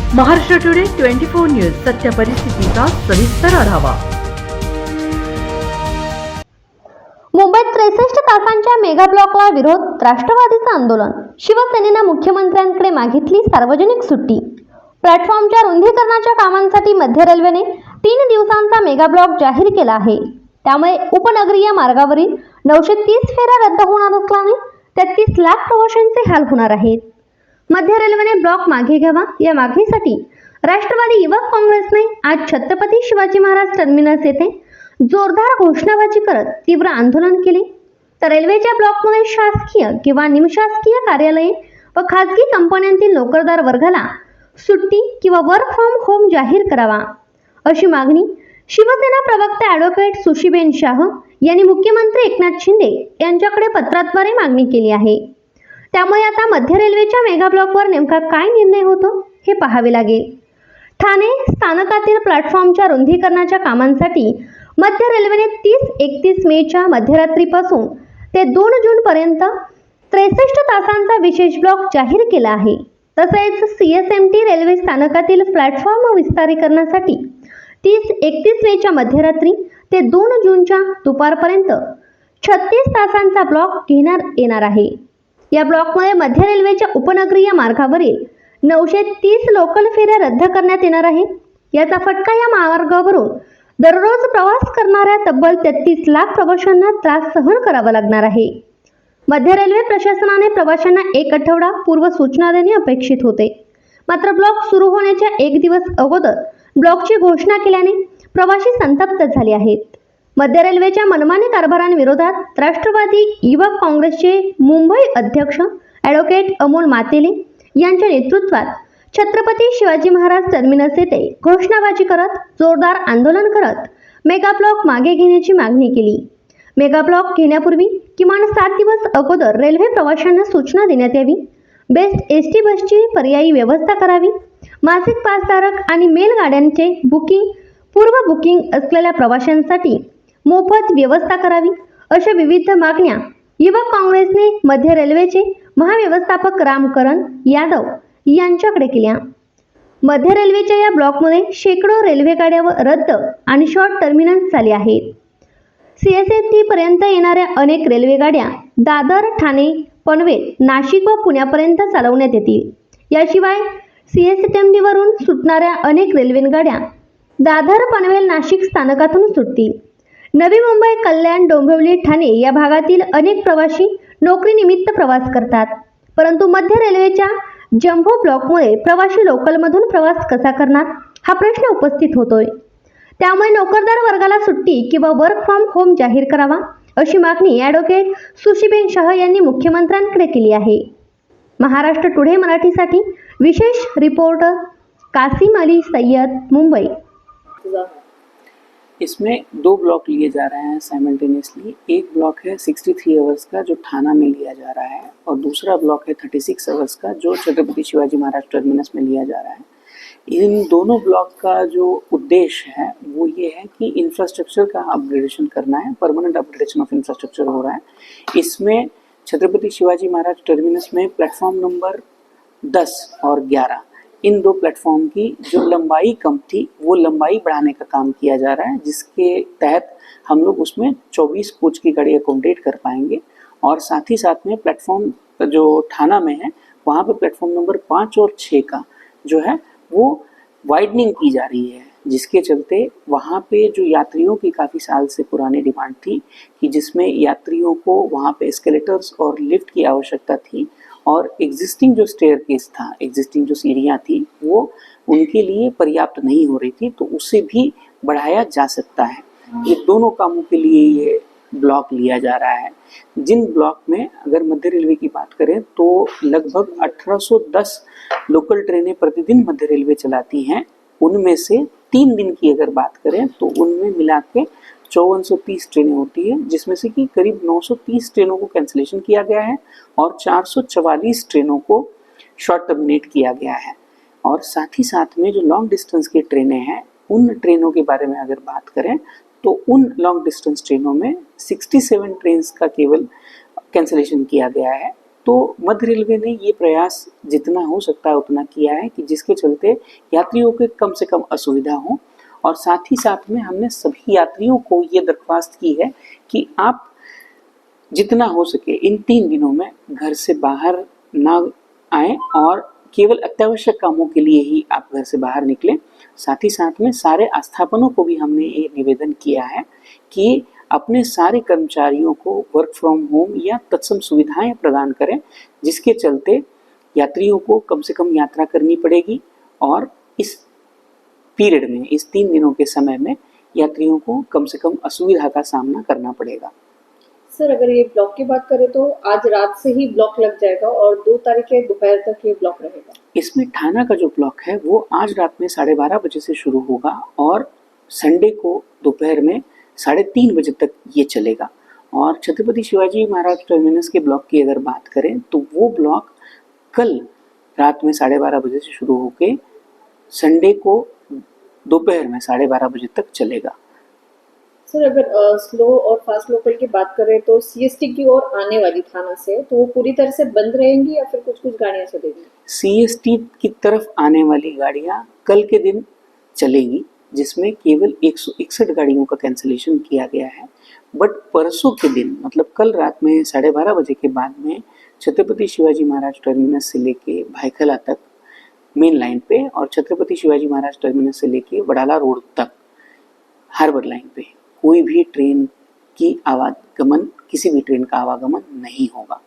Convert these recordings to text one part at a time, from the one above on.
Maharashtra today 24 news सत्य परिस्थितीचा सविस्तर आढावा। मुंबईत 63 तासांच्या मेगा ब्लॉकला विरोध, राष्ट्रवादीचं आंदोलन। शिवसेनेनं मुख्यमंत्र्यांकडे मागितली सार्वजनिक सुट्टी। प्लॅटफॉर्मच्या रुंदीकरणाच्या कामांसाठी मध्य रेल्वेने 3 दिवसांचा मेगा ब्लॉक जाहीर केला आहे। त्यामुळे उपनगरीय मार्गावरील 930 फेऱ्या रद्द होणार असल्याने 33 लाख प्रवाशांचे हाल होणार आहेत। मध्य रेल्वेने ब्लॉक मागे घ्यावा या मागणीसाठी राष्ट्रवादी युवक काँग्रेसने आज छत्रपती शिवाजी महाराज टर्मिनस येथे जोरदार घोषणाबाजी करत तीव्र आंदोलन केले। तर रेल्वेच्या ब्लॉकमध्ये शासकीय किंवा निमशासकीय कार्यालये व खासगी कंपन्यांतील नोकरदार वर्गाला सुट्टी किंवा वर्क फ्रॉम होम जाहीर करावा अशी मागणी शिवसेना प्रवक्ते ॲडव्होकेट सुशीबेन शाह यांनी मुख्यमंत्री एकनाथ शिंदे यांच्याकडे पत्राद्वारे मागणी केली आहे। त्यामुळे आता मध्य रेल्वेच्या मेगा ब्लॉकवर नेमका काय निर्णय होतो हे पाहावे लागेल। ठाणे स्थानकातील प्लॅटफॉर्मच्या रुंदीकरणाच्या कामांसाठी मध्य रेल्वेने 30-31 मेच्या मध्यरात्रीपासून ते 2 जूनपर्यंत 63 तासांचा विशेष ब्लॉक जाहीर केला आहे। तसेच CSMT रेल्वे स्थानकातील प्लॅटफॉर्म विस्तारीकरणासाठी 30-31 मेच्या मध्यरात्री ते 2 जूनच्या दुपारपर्यंत 36 तासांचा ब्लॉक घेण्यात येणार आहे। या ब्लॉकमध्ये मध्य रेल्वेच्या उपनगरीय मार्गावरील 930 लोकल फेऱ्या रद्द करण्यात येणार आहेत। याचा फटका या मार्गावरून दररोज प्रवास करणाऱ्या तब्बल 33 लाख प्रवाशांना त्रास सहन करावा लागणार आहे। मध्य रेल्वे प्रशासनाने प्रवाशांना 1 आठवडा पूर्व सूचना देणे अपेक्षित होते। मात्र ब्लॉक सुरू होण्याच्या 1 दिवस अगोदर ब्लॉकची घोषणा केल्याने प्रवासी संतप्त झाले आहेत। मध्य रेल्वेच्या मनमानी कारभारांविरोधात राष्ट्रवादी युवक काँग्रेसचे मुंबई अध्यक्ष ॲडव्होकेट अमोल मातेले यांच्या नेतृत्वात छत्रपती शिवाजी महाराज टर्मिनस येथे घोषणाबाजी करत जोरदार आंदोलन करत मेगा ब्लॉक मागे घेण्याची मागणी केली। मेगा ब्लॉक घेण्यापूर्वी किमान 7 दिवस अगोदर रेल्वे प्रवाशांना सूचना देण्यात यावी। बेस्ट ST बसची पर्यायी व्यवस्था करावी। मासिक पासधारक आणि मेल गाड्यांचे पूर्व बुकिंग असलेल्या प्रवाशांसाठी मोफत व्यवस्था करावी अशा विविध मागण्या युवक काँग्रेसने मध्य रेल्वेचे महाव्यवस्थापक रामकरण यादव यांच्याकडे केल्या। मध्य रेल्वेच्या या ब्लॉकमध्ये शेकडो रेल्वे गाड्या रद्द आणि शॉर्ट टर्मिनस झाले आहेत। CSMT पर्यंत येणाऱ्या अनेक रेल्वे गाड्या दादर, ठाणे, पनवेल, नाशिक व पुण्यापर्यंत चालवण्यात येतील। याशिवाय CSMT वरून सुटणाऱ्या अनेक रेल्वे गाड्या दादर, पनवेल, नाशिक स्थानकातून सुटतील। नवी मुंबई, कल्याण, डोंबिवली, ठाणे या भागातील अनेक प्रवासी नोकरीनिमित्त प्रवास करतात। परंतु मध्य रेल्वेच्या जम्बो ब्लॉकमुळे प्रवासी लोकलमधून प्रवास कसा करणार हा प्रश्न उपस्थित होतोय। त्यामुळे नोकरदार वर्गाला सुट्टी किंवा वर्क फ्रॉम होम जाहीर करावा अशी मागणी ॲडव्होकेट सुशीबेन शाह यांनी मुख्यमंत्र्यांकडे केली आहे। महाराष्ट्र टुडे मराठीसाठी विशेष रिपोर्टर कासिम अली सय्यद, मुंबई। इसमें 2 ब्लॉक लिए जा रहे हैं साइमल्टेनियसली। एक ब्लॉक है 63 आवर्स का जो थाना में लिया जा रहा है और दूसरा ब्लॉक है 36 आवर्स का जो छत्रपति शिवाजी महाराज टर्मिनस में लिया जा रहा है। इन दोनों ब्लॉक का जो उद्देश्य है वो ये है कि इंफ्रास्ट्रक्चर का अपग्रेडेशन करना है, परमानेंट अपग्रेडेशन ऑफ इंफ्रास्ट्रक्चर हो रहा है। इसमें छत्रपति शिवाजी महाराज टर्मिनस में प्लेटफॉर्म नंबर 10 और 11 इन 2 प्लेटफॉर्म की जो लंबाई कम थी वो लंबाई बढ़ाने का काम किया जा रहा है, जिसके तहत हम लोग उसमें 24 कोच की गाड़ी अकोमोडेट कर पाएंगे। और साथ ही साथ में प्लेटफॉर्म जो ठाना में है वहाँ पे प्लेटफॉर्म नंबर 5 और 6 का जो है वो वाइडनिंग की जा रही है, जिसके चलते वहाँ पे जो यात्रियों की काफ़ी साल से पुरानी डिमांड थी कि जिसमें यात्रियों को वहाँ पे एस्केलेटर्स और लिफ्ट की आवश्यकता थी और एग्जिस्टिंग जो स्टेयरकेस था, एग्जिस्टिंग जो सीढ़ियाँ थी वो उनके लिए पर्याप्त नहीं हो रही थी, तो उसे भी बढ़ाया जा सकता है। ये दोनों कामों के लिए ये ब्लॉक लिया जा रहा है। जिन ब्लॉक में अगर मध्य रेलवे की बात करें तो लगभग 1810 लोकल ट्रेनें प्रतिदिन मध्य रेलवे चलाती हैं। उनमें से 3 दिन की अगर बात करें तो उनमें मिला के 5430 ट्रेनें होती है, जिसमें से कि करीब 930 ट्रेनों को कैंसिलेशन किया गया है और 444 ट्रेनों को शॉर्ट टर्मिनेट किया गया है। और साथ ही साथ में जो लॉन्ग डिस्टेंस की ट्रेनें हैं उन ट्रेनों के बारे में अगर बात करें तो उन लॉन्ग डिस्टेंस ट्रेनों में 67 ट्रेन का केवल कैंसिलेशन किया गया है। तो मध्य रेलवे ने ये प्रयास जितना हो सकता है उतना किया है कि जिसके चलते यात्रियों के कम से कम असुविधा हो। और साथ ही साथ में हमने सभी यात्रियों को ये दरख्वास्त की है कि आप जितना हो सके इन 3 दिनों में घर से बाहर ना आए और केवल अत्यावश्यक कामों के लिए ही आप घर से बाहर निकलें। साथ ही साथ में सारे आस्थापनों को भी हमने ये निवेदन किया है कि अपने सारे कर्मचारियों को वर्क फ्रॉम होम या तत्सम सुविधाएं प्रदान करें, जिसके चलते यात्रियों को कम से कम यात्रा करनी पड़ेगी और इस पीरियड में, इस 3 दिनों के समय में यात्रियों को कम से कम असुविधा का सामना करना पड़ेगा। सर, अगर ये ब्लॉक की बात करें तो आज रात से ही ब्लॉक लग जाएगा और 2 तारीख के दोपहर तक ये ब्लॉक रहेगा। इसमें ठाणा का जो ब्लॉक है वो आज रात में 12:30 बजे से शुरू होगा और संडे को दोपहर में 3:30 बजे तक ये चलेगा। और छत्रपति शिवाजी महाराज टर्मिनस के ब्लॉक की अगर बात करें तो वो ब्लॉक कल रात में 12:30 बजे से शुरू होकर संडे को दोपहर में 12:30 बजे तक चलेगा। सर, अगर स्लो और फास्ट लोकल की बात करें तो सीएसटी की ओर आने वाली थाना से तो वो पूरी तरह से बंद रहेंगी या फिर कुछ गाड़ियां चलेगी? सीएसटी की तरफ आने वाली गाड़ियां कल के दिन चलेगी, जिसमें केवल 161 गाड़ियों का कैंसिलेशन किया गया है। बट परसों के दिन मतलब कल रात में 12:30 बजे के बाद में छत्रपति शिवाजी महाराज टर्मिनस से लेके भायखला तक मेन लाइन पे और छत्रपति शिवाजी महाराज टर्मिनस से लेके वडाला रोड तक हार्बर लाइन पे कोई भी ट्रेन की आवागमन, किसी भी ट्रेन का आवागमन नहीं होगा।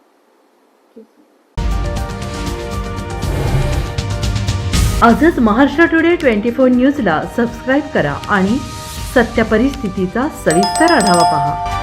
आजच महाराष्ट्र टुडे 24 न्यूजला सबस्क्राईब करा आणि सत्य परिस्थितीचा सविस्तर आढावा पहा।